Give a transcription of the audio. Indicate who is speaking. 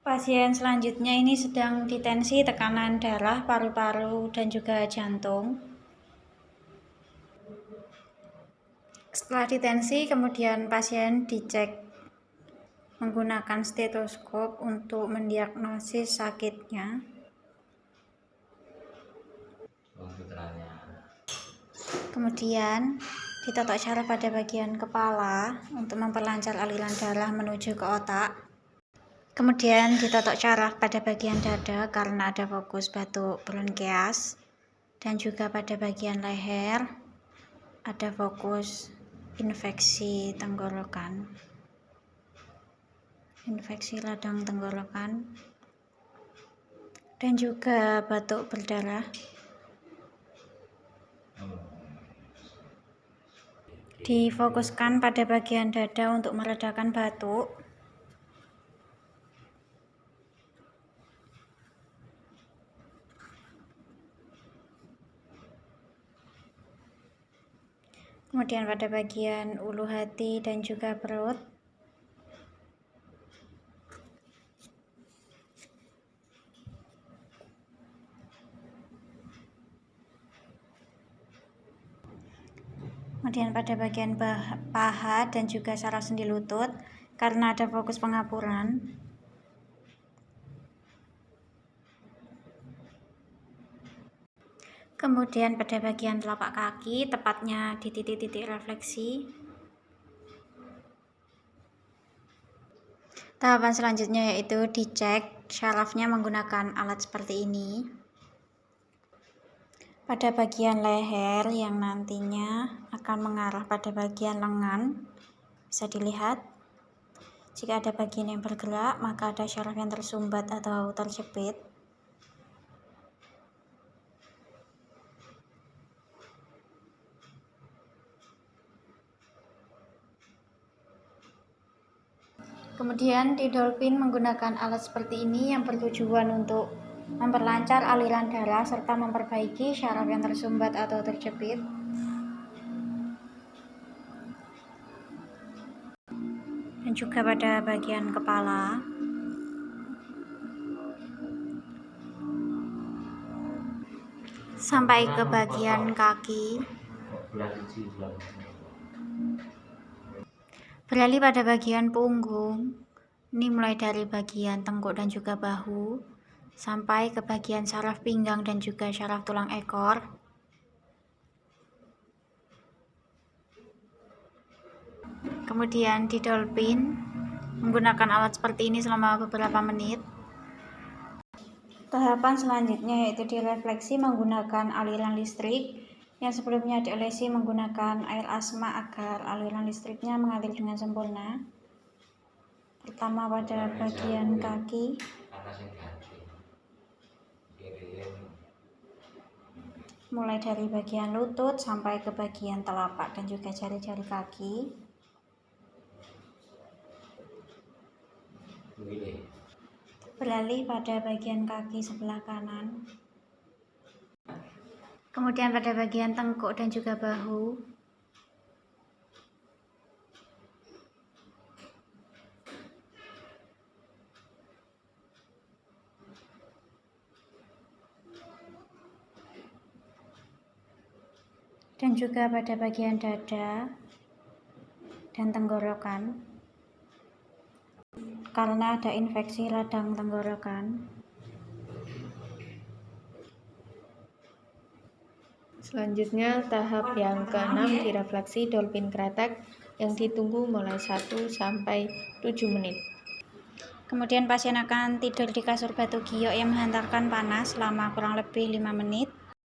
Speaker 1: Pasien selanjutnya ini sedang ditensi tekanan darah, paru-paru, dan juga jantung. Setelah ditensi, kemudian pasien dicek menggunakan stetoskop untuk mendiagnosis sakitnya. Kemudian ditotok syaraf pada bagian kepala untuk memperlancar aliran darah menuju ke otak. Kemudian ditotok syaraf pada bagian dada karena ada fokus batuk bronkias, dan juga pada bagian leher ada fokus infeksi tenggorokan, infeksi radang tenggorokan, dan juga batuk berdarah. Difokuskan pada bagian dada untuk meredakan batuk. Kemudian pada bagian ulu hati dan juga perut. Kemudian pada bagian paha dan juga saraf sendi lutut karena ada fokus pengapuran. Kemudian pada bagian telapak kaki, tepatnya di titik-titik refleksi. Tahapan selanjutnya yaitu dicek syarafnya menggunakan alat seperti ini. Pada bagian leher yang nantinya akan mengarah pada bagian lengan, bisa dilihat. Jika ada bagian yang bergerak, maka ada syaraf yang tersumbat atau terjepit. Kemudian di dolphin menggunakan alat seperti ini yang bertujuan untuk memperlancar aliran darah serta memperbaiki syaraf yang tersumbat atau terjepit. Dan juga pada bagian kepala. Sampai ke bagian kaki. Beralih pada bagian punggung. Ini mulai dari bagian tengkuk dan juga bahu sampai ke bagian saraf pinggang dan juga syaraf tulang ekor. Kemudian di dolphin menggunakan alat seperti ini selama beberapa menit. Tahapan selanjutnya yaitu direfleksi menggunakan aliran listrik yang sebelumnya diolesi menggunakan air asma agar aliran listriknya mengalir dengan sempurna. Pertama pada bagian kaki. Mulai dari bagian lutut sampai ke bagian telapak dan juga jari-jari kaki. Beralih pada bagian kaki sebelah kanan. Kemudian pada bagian tengkuk dan juga bahu. Dan juga pada bagian dada dan tenggorokan karena ada infeksi radang tenggorokan.
Speaker 2: Selanjutnya tahap yang ke-6 direfleksi dolphin kretek yang ditunggu mulai 1 sampai 7 menit.
Speaker 1: Kemudian pasien akan tidur di kasur batu giok yang menghantarkan panas selama kurang lebih 5 menit.